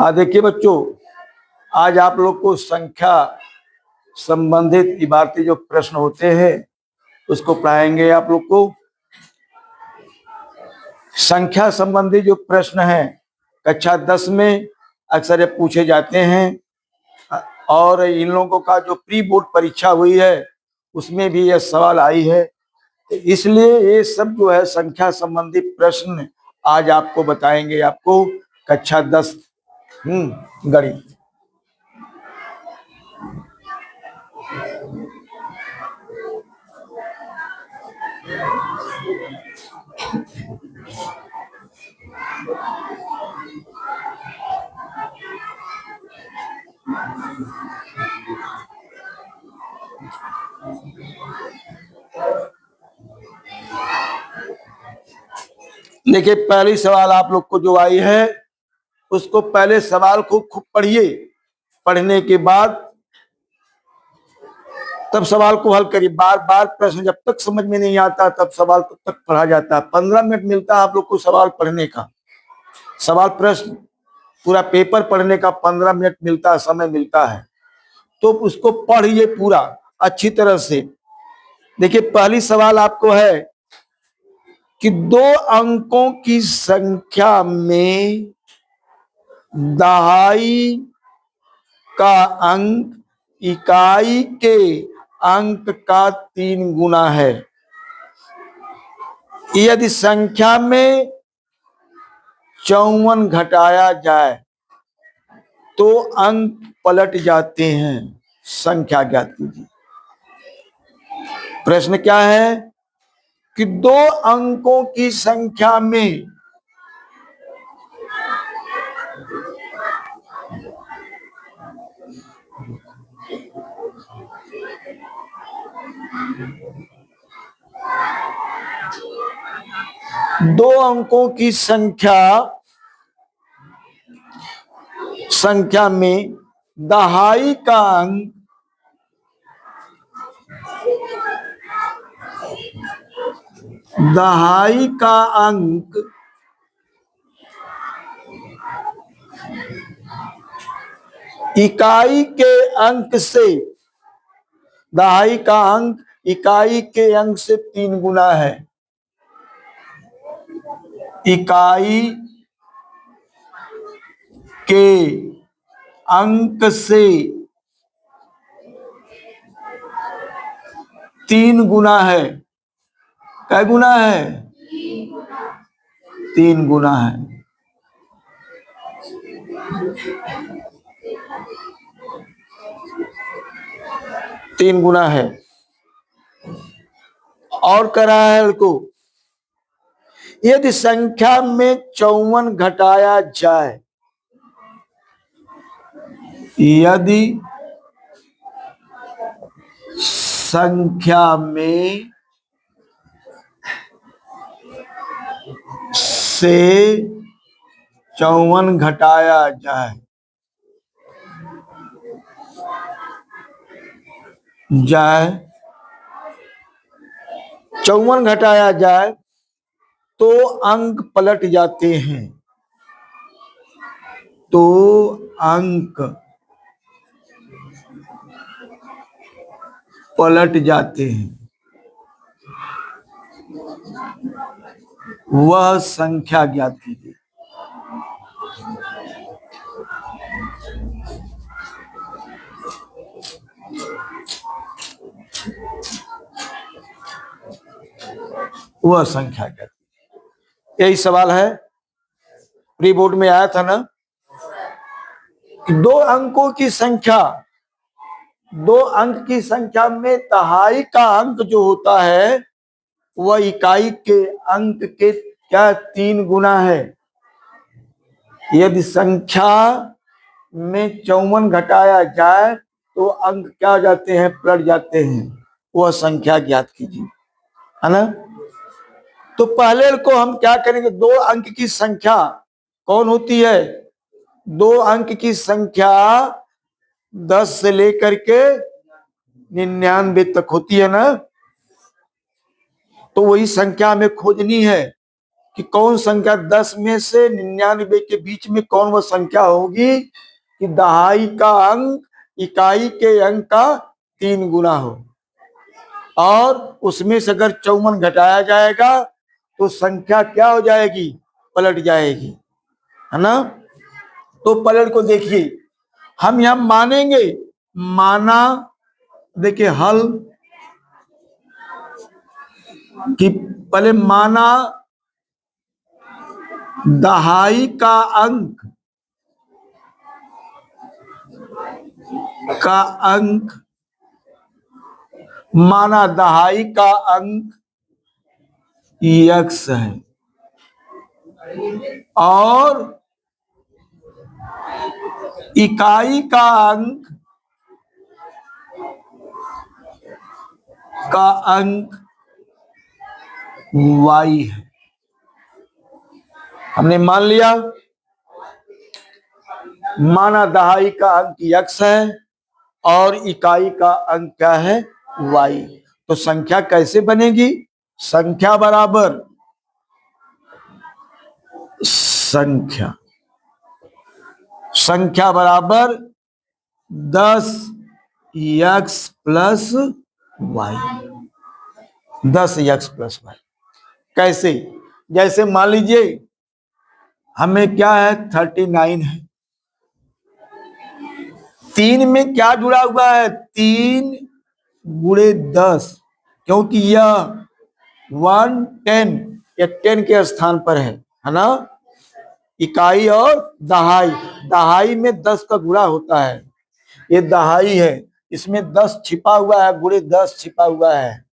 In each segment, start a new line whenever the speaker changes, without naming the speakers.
देखिए बच्चों, आज आप लोग को संख्या संबंधित इबारती जो प्रश्न होते हैं उसको पढ़ाएंगे। आप लोग को संख्या संबंधी जो प्रश्न है कक्षा 10 में अक्सर ये पूछे जाते हैं, और इन लोगों का जो प्री बोर्ड परीक्षा हुई है उसमें भी ये सवाल आई है। इसलिए ये सब जो है संख्या संबंधी प्रश्न आज आपको बताएंगे, आपको कक्षा 10 गणित। देखिए, पहली सवाल आप लोग को जो आई है उसको पहले सवाल को खूब पढ़िए, पढ़ने के बाद तब सवाल को हल करिए। बार बार प्रश्न जब तक समझ में नहीं आता तब सवाल तब तक पढ़ा जाता है। 15 मिनट मिलता है आप लोग को सवाल पढ़ने का। सवाल प्रश्न पूरा पेपर पढ़ने का 15 मिनट मिलता है, समय मिलता है, तो उसको पढ़िए पूरा अच्छी तरह से। देखिए, पहली सवाल आपको है कि 2 अंकों की संख्या में दहाई का अंक इकाई के अंक का 3 गुना है। यदि संख्या में 54 घटाया जाए तो अंक पलट जाते हैं। संख्या ज्ञात कीजिए। प्रश्न क्या है कि 2 अंकों की संख्या में दो अंकों की संख्या में दहाई का अंक इकाई के अंक से दहाई का अंक इकाई के अंक से 3 गुना है। इकाई के अंक से 3 गुना है। क्या गुना है? 3 गुना है। तीन गुना है। और करा है को यदि संख्या में 54 घटाया जाए, यदि संख्या में से 54 घटाया जाए 54 घटाया जाए तो अंक पलट जाते हैं। तो अंक पलट जाते हैं। वह संख्या ज्ञात कीजिए। वह संख्या ज्ञात कीजिए। यही सवाल है, प्री बोर्ड में आया था ना कि 2 अंकों की संख्या, 2 अंक की संख्या में दहाई का अंक जो होता है वह इकाई के अंक के क्या 3 गुना है। यदि संख्या में 54 घटाया जाए तो अंक क्या हो जाते हैं? पलट जाते हैं। वह संख्या ज्ञात कीजिए, है ना। तो पहले को हम क्या करेंगे? 2 अंक की संख्या कौन होती है? 2 अंक की संख्या 10 से लेकर के 99 तक होती है ना। तो वही संख्या हमें खोजनी है कि कौन संख्या 10 में से 99 के बीच में कौन वह संख्या होगी कि दहाई का अंक इकाई के अंक का 3 गुना हो, और उसमें से अगर 54 घटाया जाएगा तो संख्या क्या हो जाएगी, पलट जाएगी, है ना। तो पलट को देखिए, हम यहां मानेंगे, माना, देखिए हल कि पहले माना दहाई का अंक माना दहाई का अंक x है और इकाई का अंक y है। हमने मान लिया, माना दहाई का अंक x है और इकाई का अंक क्या है, y। तो संख्या कैसे बनेगी, संख्या बराबर संख्या बराबर 10x plus y, 10x plus y। कैसे, जैसे मान लीजिए हमें क्या है 39 है, 3 में क्या जुड़ा हुआ है, 3 गुणे 10, क्योंकि यह 110 या 10 के स्थान पर है ना। इकाई और दहाई, दहाई में 10 का गुणा होता है, ये दहाई है, इसमें 10 छिपा हुआ है, गुणे 10 छिपा हुआ है।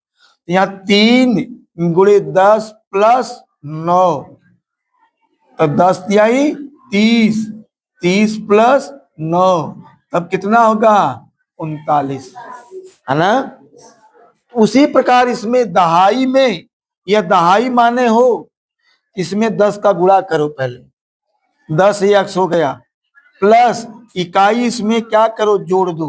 यहाँ 3 गुणे 10 प्लस 9, तो 10 तिहाई 30, 30 प्लस 9 तब कितना होगा, 39, है ना। उसी प्रकार इसमें दहाई में, यह दहाई माने हो, इसमें 10 का गुणा करो, पहले 10x हो गया, प्लस इकाई इसमें क्या करो, जोड़ दो,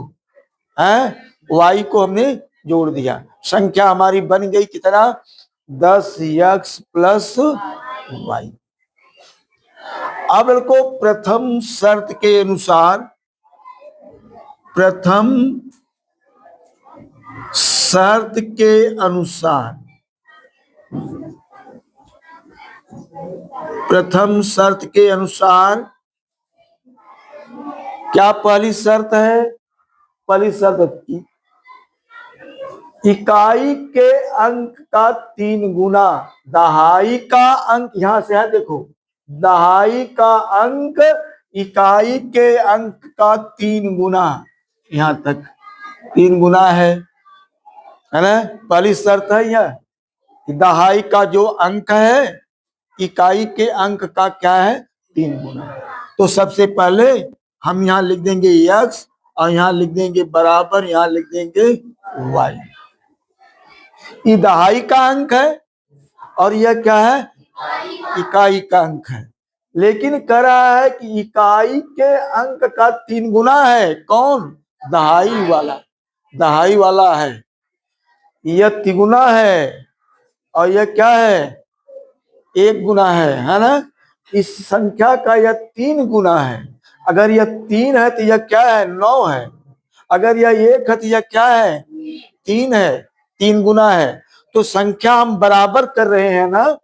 है y को हमने जोड़ दिया, संख्या हमारी बन गई कितना, 10x प्लस y। अब इनको प्रथम शर्त के अनुसार क्या पहली शर्त है, पहली शर्त इकाई के अंक का 3 गुना, दहाई का अंक यहां से है, देखो दहाई का अंक इकाई के अंक का 3 गुना, यहां तक 3 गुना है ना। पहली शर्त है यह, दहाई का जो अंक है इकाई के अंक का क्या है, 3 गुना। तो सबसे पहले हम यहाँ लिख देंगे x और यहाँ लिख देंगे बराबर, यहाँ लिख देंगे y। ये दहाई का अंक है और यह क्या है, इकाई का अंक है, लेकिन कह रहा है कि इकाई के अंक का 3 गुना है, कौन, दहाई वाला है, यह तिगुना है और यह क्या है, 1 गुना है ना। इस संख्या का यह 3 गुना है, अगर यह 3 है तो यह क्या है, 9 है, अगर यह 1 है तो यह क्या है, 3 है, 3 गुना है। तो संख्या हम बराबर कर रहे हैं ना,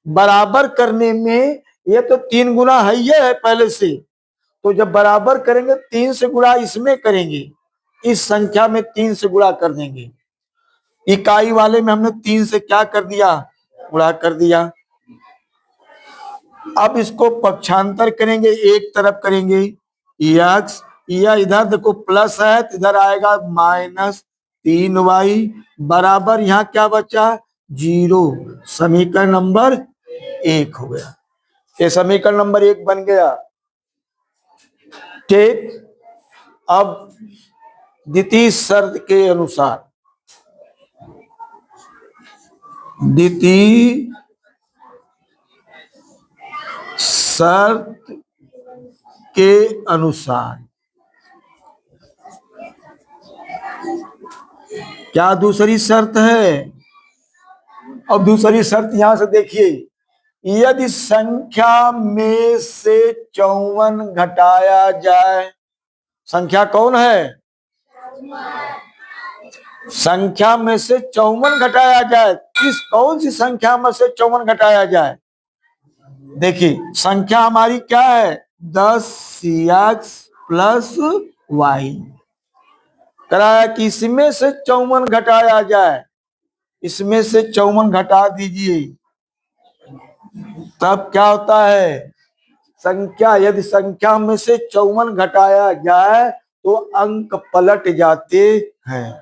बराबर करने में ये तो 3 गुना है, ये है पहले से, तो जब बराबर करेंगे 3 से गुणा इसमें करेंगे, इस संख्या में 3 से गुणा कर देंगे, इकाई वाले में हमने 3 से क्या कर दिया, गुणा कर दिया। अब इसको पक्षांतर करेंगे, एक तरफ करेंगे x, यह इधर देखो प्लस है तो इधर आएगा -3y बराबर, यहाँ क्या बचा, 0। समीकरण नंबर 1 हो गया, ये समीकरण नंबर 1 बन गया। ठीक, अब द्वितीय शर्त के अनुसार, द्वितीय शर्त के अनुसार क्या दूसरी शर्त है, अब दूसरी शर्त यहां से देखिए, यदि संख्या में से 54 घटाया जाए, संख्या कौन है? संख्या में से 54 घटाया जाए, किस कौन सी संख्या में से 54 घटाया जाए? देखिए संख्या हमारी क्या है? 10x plus Y. कराया कि इसमें से 54 घटाया जाए, इसमें से 54 घटा दीजिए, तब क्या होता है? संख्या, यदि संख्या में से 54 घटाया जाए तो अंक पलट जाते हैं।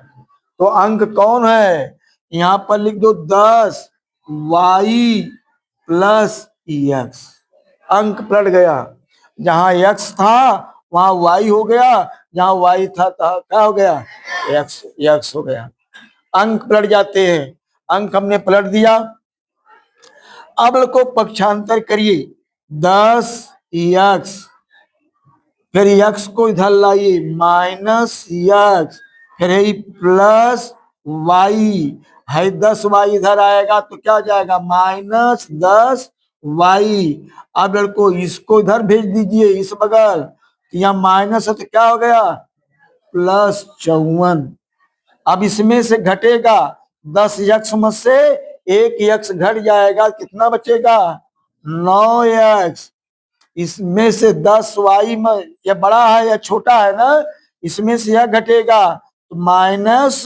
तो अंक कौन है? यहां पर लिख दो 10 वाई प्लस एक्स। अंक पलट गया, जहां एक्स था वहां वाई हो गया, जहां वाई था क्या हो गया? एक्स हो गया। अंक पलट जाते हैं। अंक हमने पलट दिया। अब को पक्षांतर करिए, 10 एक्स, फिर एक्स को इधर लाइए माइनस एक्स, फिर प्लस वाई है। 10 वाई इधर आएगा तो क्या जाएगा? Minus 10 Y. अब लड़को इसको इधर भेज दीजिए इस बगल, यहाँ माइनस है तो क्या हो गया? प्लस 54। अब इसमें से घटेगा 10 यक्स में से 1 यक्स घट जाएगा, कितना बचेगा? 9 यक्स। इसमें से 10 वाई में, यह बड़ा है या छोटा है ना, इसमें से यह घटेगा तो माइनस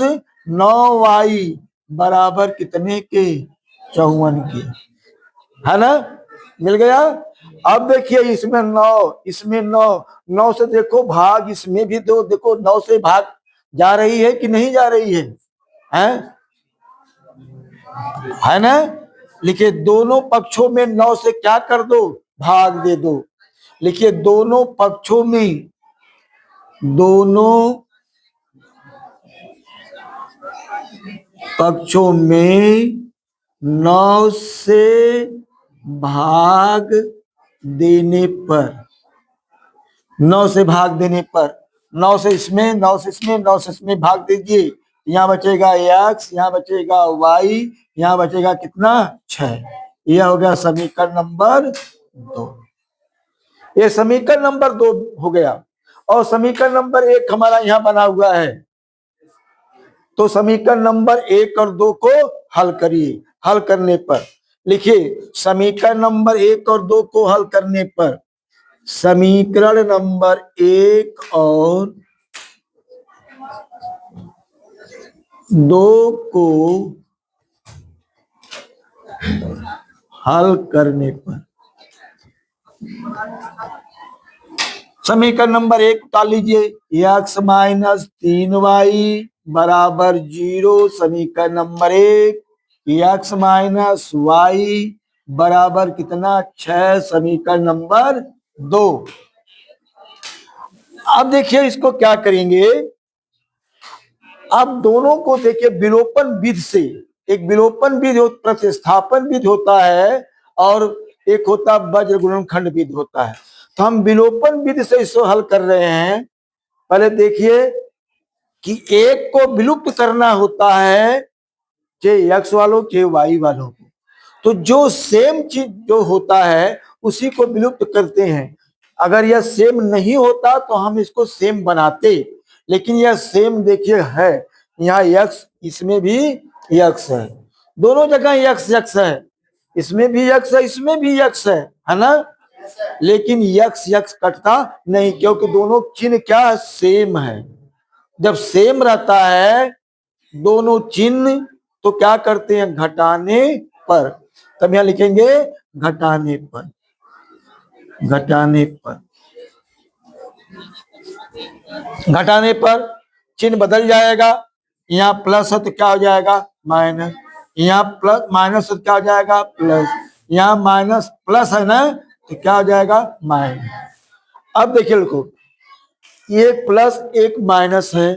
9 वाई बराबर कितने के? 54 के, है ना? मिल गया। अब देखिए इसमें 9, इसमें 9, 9 से देखो भाग, इसमें भी दो, देखो 9 से भाग जा रही है कि नहीं जा रही है? है ना? लिखिए दोनों पक्षों में 9 से क्या कर दो? भाग दे दो। लिखिए दोनों पक्षों में, दोनों पक्षों में 9 से भाग देने पर, 9 से भाग देने पर, 9 से इसमें, 9 से इसमें, 9 से इसमें भाग दीजिए। यहाँ बचेगा x, यहाँ बचेगा y, यहाँ बचेगा कितना? 6। यह हो गया समीकरण नंबर 2। ये समीकरण नंबर 2 हो गया। और समीकरण नंबर 1 हमारा यहाँ बना हुआ है, तो समीकरण नंबर 1 और 2 को हल करिए। हल करने पर लिखिए समीकरण नंबर 1 और 2 को हल करने पर, समीकरण नंबर 1 और 2 को हल करने पर, समीकरण नंबर 1 उतार लीजिए, x माइनस 3y बराबर 0। समीकरण नंबर 1, x माइनस y बराबर कितना? 6। समीकरण नंबर 2। अब देखिए इसको क्या करेंगे, अब दोनों को देखिए विलोपन विधि से, एक विलोपन विधि प्रतिस्थापन विधि होता है और एक होता वज्र गुणनखंड विधि होता है। तो हम विलोपन विधि से इसको हल कर रहे हैं। पहले देखिए कि एक को विलुप्त करना होता है, चाहे एक्स वालों चाहे वाई वालों को, तो जो सेम चीज जो होता है उसी को विलुप्त करते हैं। अगर यह सेम नहीं होता तो हम इसको सेम बनाते, लेकिन यह सेम देखिए है, यहाँ यक्स, इसमें भी यक्स है, दोनों जगह यक्स यक्स है, इसमें भी यक्स है, इसमें भी यक्स है ना? लेकिन यक्स यक्स कटता नहीं, क्योंकि दोनों चिन्ह क्या? सेम है। जब सेम रहता है दोनों चिन्ह तो क्या करते हैं? घटाने पर। तब यहां लिखेंगे घटाने पर, घटाने पर, घटाने पर चिन्ह बदल जाएगा। यहाँ प्लस है तो क्या हो जाएगा? माइनस। यहाँ प्लस माइनस है तो क्या हो जाएगा? प्लस। यहाँ माइनस प्लस है ना, तो क्या हो जाएगा? माइनस। अब देखिए लिखो, ये प्लस एक माइनस है,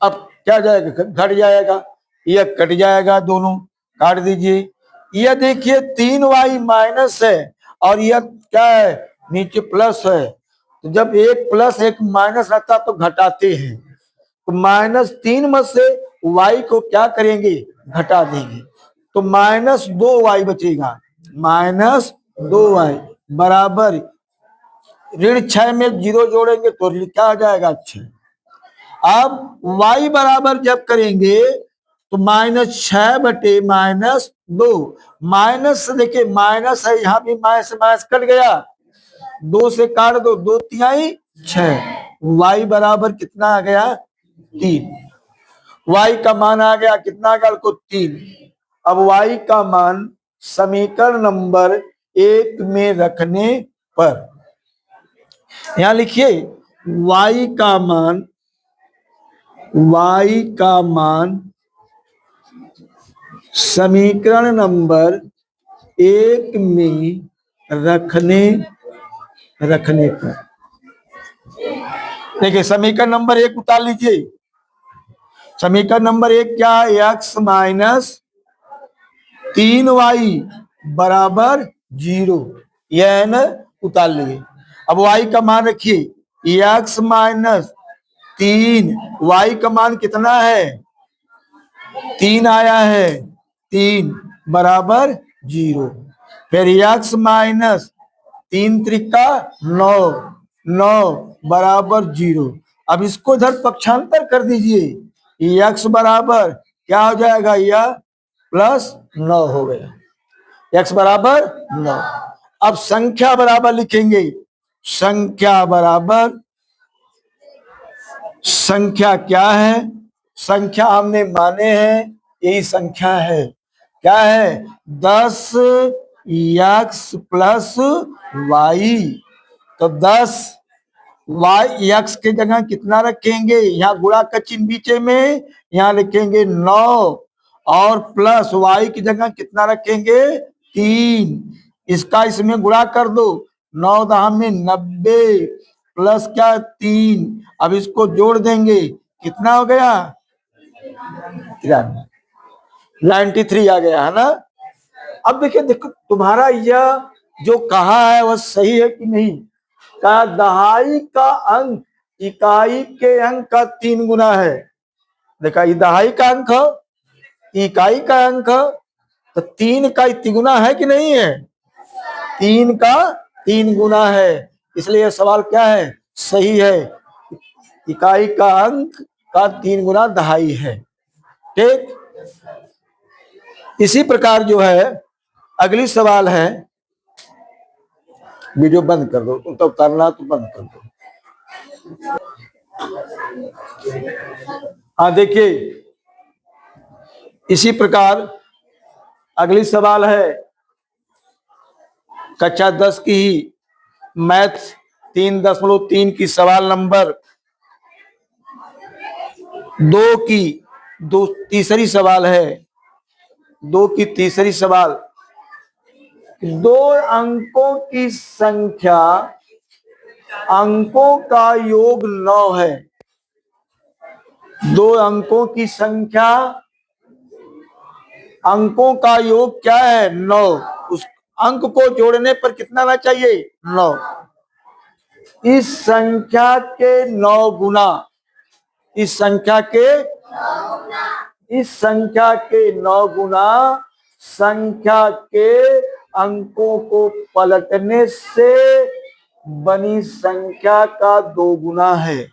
अब क्या जाएगा? घट जाएगा, यह कट जाएगा, दोनों काट दीजिए। यह देखिए 3y माइनस है और यह क्या है? नीचे प्लस है। तो जब एक प्लस एक माइनस रहता तो घटाते हैं, तो -3 में से y को क्या करेंगे? घटा देंगे, तो -2y बचेगा। माइनस 2y बराबर ऋण 6 में 0 जोड़ेंगे तो ऋण क्या आ जाएगा 6। अब y बराबर जब करेंगे तो -6/-2 माइनस, देखिए माइनस है यहाँ भी, माइनस माइनस कट गया, 2 से काट दो, 2×3 6, y बराबर कितना आ गया 3। y का मान आ गया कितना, आ को 3। अब y का मान समीकरण नंबर 1 में रखने पर यहां लिखिए y का मान समीकरण नंबर 1 में रखने पर, देखिए समीकरण नंबर 1 उतार लीजिए। समीकरण नंबर 1 क्या है, x माइनस 3y बराबर 0, यह न उतार लिए। अब y का मान रखिए, x माइनस 3, y का मान कितना है 3 आया है, 3 बराबर 0। फिर x माइनस 3×3 9, 9 बराबर 0। अब इसको इधर पक्षांतर कर दीजिए, x बराबर क्या हो जाएगा, यह +9 हो गया, x बराबर 9। अब संख्या बराबर लिखेंगे, संख्या बराबर, संख्या क्या है, संख्या हमने माने हैं यही संख्या है, क्या है 10x + y। तो 10 y x के जगह कितना रखेंगे, यहाँ गुणा का चिन्ह बीचे में, यहाँ लिखेंगे 9 और प्लस y की जगह कितना रखेंगे 3, इसका इसमें गुणा कर दो, 9 दहा में 90 प्लस क्या 3, अब इसको जोड़ देंगे कितना हो गया 93 आ गया है ना। अब देखिए, देखो तुम्हारा यह जो कहा है वह सही है कि नहीं, का दहाई का अंक इकाई के अंक का 3 गुना है। देखा, ये दहाई का अंक है, इकाई का अंक है, तो 3 का 3 गुना है कि नहीं है, 3 का 3 गुना है, इसलिए यह सवाल क्या है सही है, इकाई का अंक का 3 गुना दहाई है। ठीक, इसी प्रकार जो है अगली सवाल है, वीडियो बंद कर दो, तो करना तो बंद कर दो। हाँ देखिए, इसी प्रकार अगली सवाल है कक्षा 10 की ही मैथ 3.3 की सवाल नंबर 2 की तीसरी सवाल है, 2 की तीसरी सवाल, 2 अंकों की संख्या, अंकों का योग 9 है। 2 अंकों की संख्या, अंकों का योग क्या है 9, उस अंक को जोड़ने पर कितना आना चाहिए 9। इस संख्या के 9 गुना, इस संख्या के 9 गुना संख्या के अंकों को पलटने से बनी संख्या का 2 गुना है।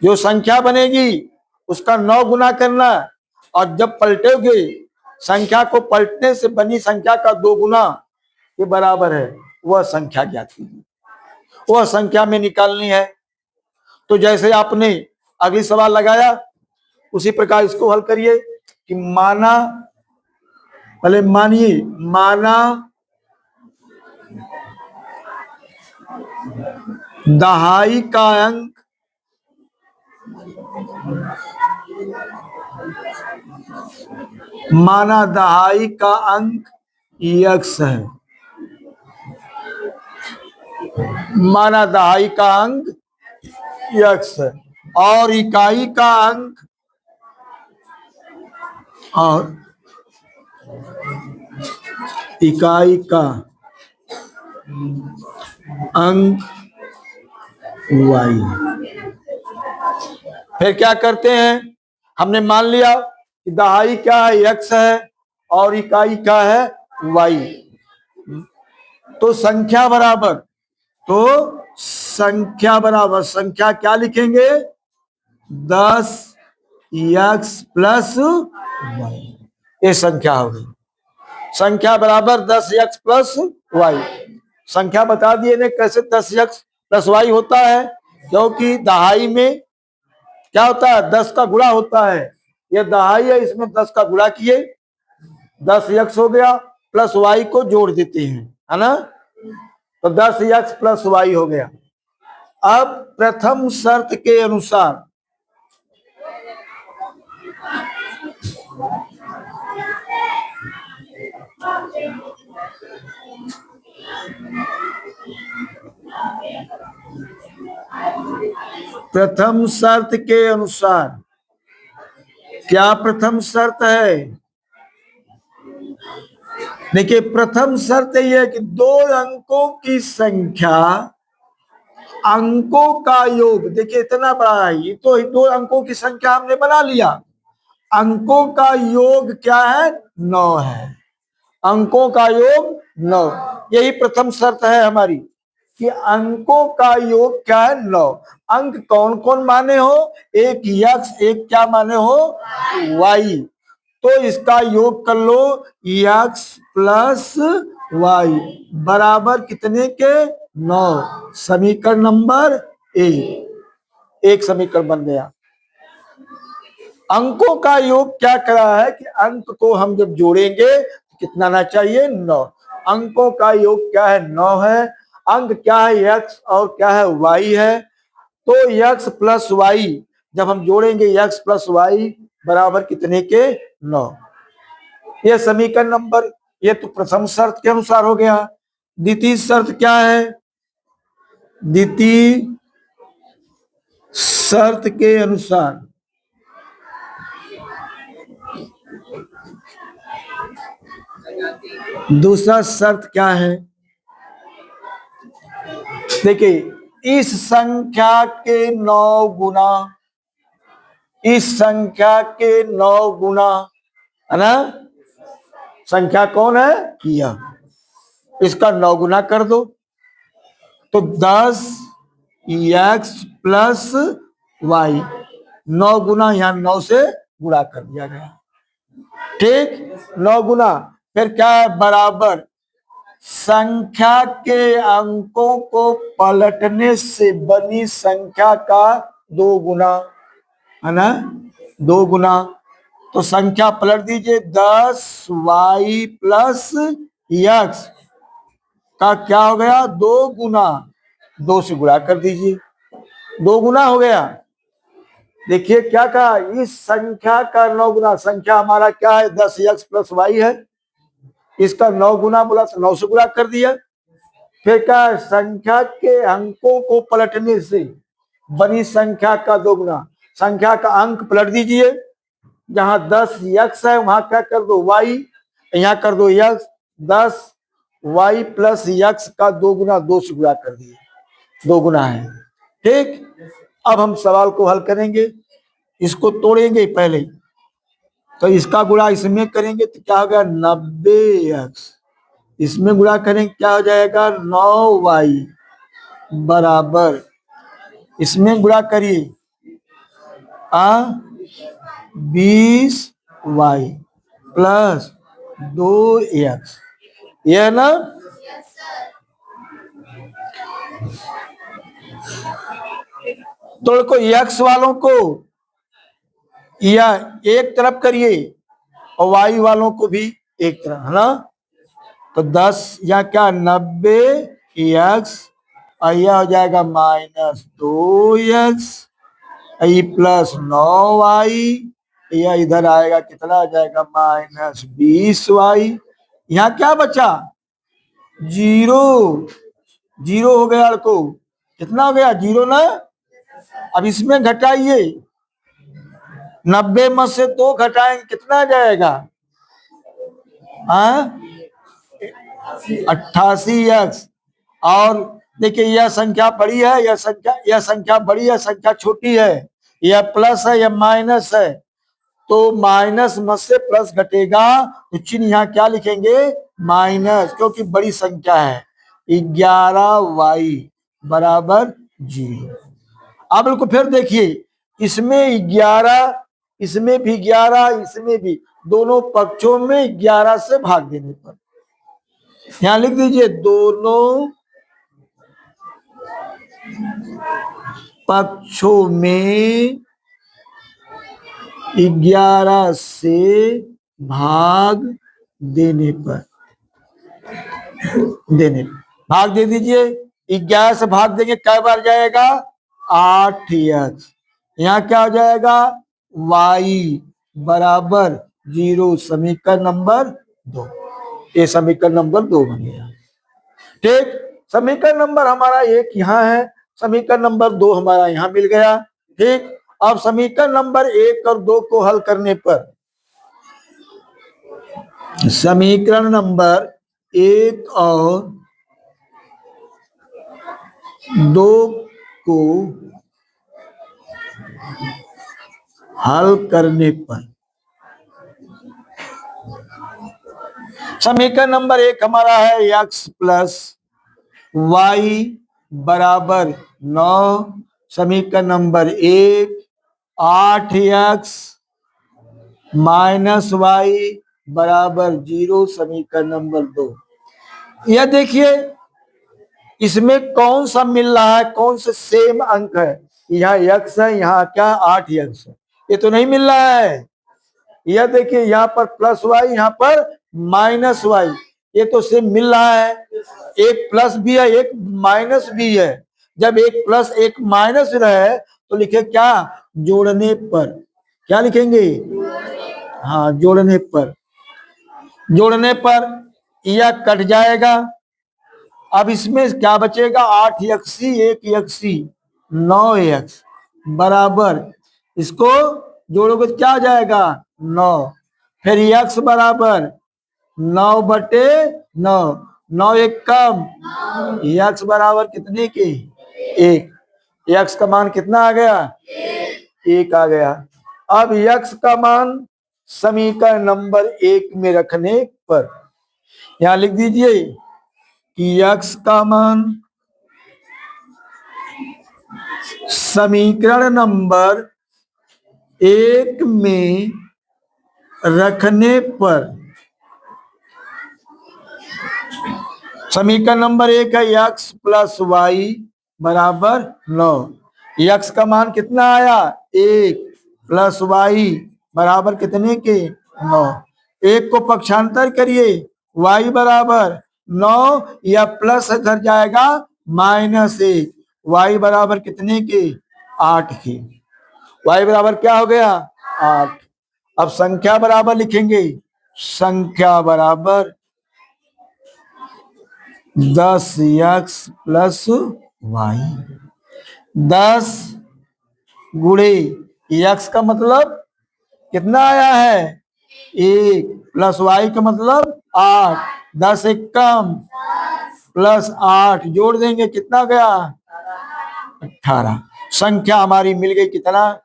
जो संख्या बनेगी उसका 9 गुना करना, और जब पलटोगे संख्या को पलटने से बनी संख्या का 2 गुना के बराबर है, वह संख्या ज्ञात कीजिए, वह संख्या में निकालनी है। तो जैसे आपने अगली सवाल लगाया उसी प्रकार इसको हल करिए कि माना, पहले मानिए, माना दहाई का अंक माना दहाई का अंक x है, माना दहाई का अंक x है, और इकाई का अंक, और इकाई का अंक y। फिर क्या करते हैं, हमने मान लिया कि दहाई क्या है x है और इकाई क्या है वाई। तो संख्या बराबर संख्या क्या लिखेंगे? 10x plus Y. ये संख्या होगी। संख्या बराबर 10x प्लस वाई। संख्या बता दिए ने कैसे 10x प्लस वाई होता है, क्योंकि दहाई में क्या होता है? 10 का गुणा होता है। ये दहाई है, इसमें 10 का गुणा किए 10x हो गया, प्लस वाई को जोड़ देते हैं, है ना? तो 10x प्लस वाई हो गया। अब प्रथम शर्त के अनुसार क्या प्रथम शर्त है? देखिए, प्रथम शर्त यह है कि दो अंकों की संख्या, अंकों का योग, देखिए इतना बड़ा है, ये तो दो अंकों की संख्या हमने बना लिया। अंकों का योग क्या है? 9 है। अंकों का योग 9, यही प्रथम शर्त है हमारी कि अंकों का योग क्या है? 9। अंक कौन कौन माने हो? एक x, एक क्या माने हो? y। तो इसका योग कर लो, x प्लस वाई बराबर कितने के? 9। समीकरण नंबर 1 समीकरण बन गया। अंकों का योग क्या करा है कि अंक को हम जब जोड़ेंगे तो कितना आना चाहिए? 9। अंकों का योग क्या है? 9 है। अंक क्या है? x और क्या है? y है। तो x प्लस वाई जब हम जोड़ेंगे, x प्लस वाई बराबर कितने के? 9। ये समीकरण नंबर, ये तो प्रथम शर्त के अनुसार हो गया। द्वितीय शर्त क्या है? द्वितीय शर्त के अनुसार दूसरा शर्त क्या है? देखिए, इस संख्या के 9 गुना, इस संख्या के 9 गुना, है ना? संख्या कौन है? यह। इसका 9 गुना कर दो तो 10x प्लस वाई। 9 गुना यहां 9 से गुणा कर दिया गया। ठीक, 9 गुना, फिर क्या है? बराबर संख्या के अंकों को पलटने से बनी संख्या का 2 गुना, है ना? 2 गुना। तो संख्या पलट दीजिए, 10y प्लस x का क्या हो गया? 2 गुना, 2 से गुणा कर दीजिए, 2 गुना हो गया। देखिए क्या कहा? इस संख्या का 9 गुना, संख्या हमारा क्या है? 10x प्लस वाई है। इसका 9 गुना बोला तो 9 से गुणा कर दिया। फिर क्या? संख्या के अंकों को पलटने से बनी संख्या का 2 गुना। संख्या का अंक पलट दीजिए, जहां 10x है वहां क्या कर दो? y, यहाँ कर दो x। 10y प्लस x का 2 गुना, 2 से गुणा कर दिए, 2 गुना है। ठीक, अब हम सवाल को हल करेंगे। इसको तोड़ेंगे पहले, तो इसका गुणा इसमें करेंगे तो क्या होगा? 90x। इसमें गुणा करेंगे क्या हो जाएगा? 9y बराबर, इसमें गुणा करिए 20y प्लस 2x। ये है ना? तो देखो, x वालों को या एक तरफ करिए और y वालों को भी एक तरफ, है ना? तो 10 या क्या? 90x, और यह हो जाएगा -2x, प्लस 9y, यह इधर आएगा, कितना आ जाएगा? -20y। यहाँ क्या बचा? 0। 0 हो गया लड़को, कितना हो गया? 0 ना। अब इसमें घटाइए, 90 में से 2 घटाएंगे, कितना आ जाएगा? 88x। और देखिए, यह संख्या बड़ी है, यह संख्या बड़ी है, संख्या छोटी है, यह प्लस है, यह माइनस है। तो माइनस में से प्लस घटेगा तो चिन्ह यहाँ क्या लिखेंगे? माइनस, क्योंकि बड़ी संख्या है, 11y बराबर 0। आप लोग को फिर देखिए, इसमें 11, इसमें भी 11, इसमें भी, दोनों पक्षों में 11 से भाग देने पर, यहां लिख दीजिए दोनों पक्षों में 11 से भाग देने पर, भाग दे दीजिए। 11 से भाग देंगे कै बार जाएगा? 8x। यहाँ क्या हो जाएगा? y बराबर 0, समीकरण नंबर 2। ये समीकरण नंबर 2 बन गया। ठीक, समीकरण नंबर हमारा 1 यहाँ है, समीकरण नंबर 2 हमारा यहाँ मिल गया। ठीक, अब समीकरण नंबर 1 और 2 को हल करने पर, समीकरण नंबर 1 और 2 को हल करने पर, समीकरण नंबर 1 हमारा है x प्लस y बराबर 9, समीकरण नंबर 1 8x माइनस y बराबर 0, समीकरण नंबर 2। यह देखिए इसमें कौन सा मिल रहा है, कौन से सेम अंक है? यहाँ x है, यहाँ क्या 8x है, ये तो नहीं मिल रहा है। यह देखिए यहाँ पर प्लस y, यहाँ पर माइनस y, ये तो सेम मिल रहा है। एक प्लस भी है, एक माइनस भी है। जब एक प्लस एक माइनस रहे तो लिखे क्या? जोड़ने पर। क्या लिखेंगे? हाँ, जोड़ने पर। जोड़ने पर यह कट जाएगा। अब इसमें क्या बचेगा? 8x, 1x, 9x बराबर, इसको जोड़ोगे तो क्या आ जाएगा? 9। फिर x बराबर 9/9, 9 एक कम, x बराबर कितने के? 1। x का मान कितना आ गया? 1 आ गया। अब x का मान समीकरण नंबर 1 में रखने पर, यहां लिख दीजिए कि x का मान समीकरण नंबर 1 में रखने पर, समीकरण नंबर 1 है x प्लस y बराबर 9। x का मान कितना आया? 1 प्लस y बराबर कितने के? 9। 1 को पक्षांतर करिए, y बराबर 9, या प्लस इधर जाएगा -1, y बराबर कितने के? 8 के। y बराबर क्या हो गया? 8। अब संख्या बराबर लिखेंगे, संख्या बराबर 10x प्लस y। 10 गुणे x का मतलब कितना आया है? 1, प्लस y का मतलब 8, 10 एक कम, प्लस 8 जोड़ देंगे, कितना गया? 18। संख्या हमारी मिल गई कितना?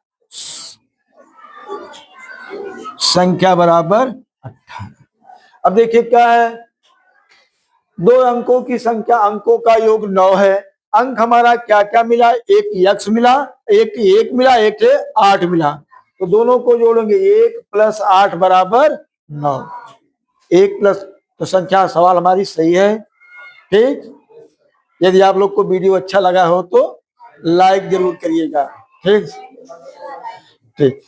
संख्या बराबर 18। अब देखिए क्या है, 2 अंकों की संख्या, अंकों का योग 9 है। अंक हमारा क्या क्या मिला? एक x मिला, एक 1 मिला, एक 8 मिला। तो दोनों को जोड़ेंगे, 1 प्लस 8 बराबर 9। 1 प्लस, तो संख्या सवाल हमारी सही है। ठीक, यदि आप लोग को वीडियो अच्छा लगा हो तो लाइक जरूर करिएगा। ठीक ठीक।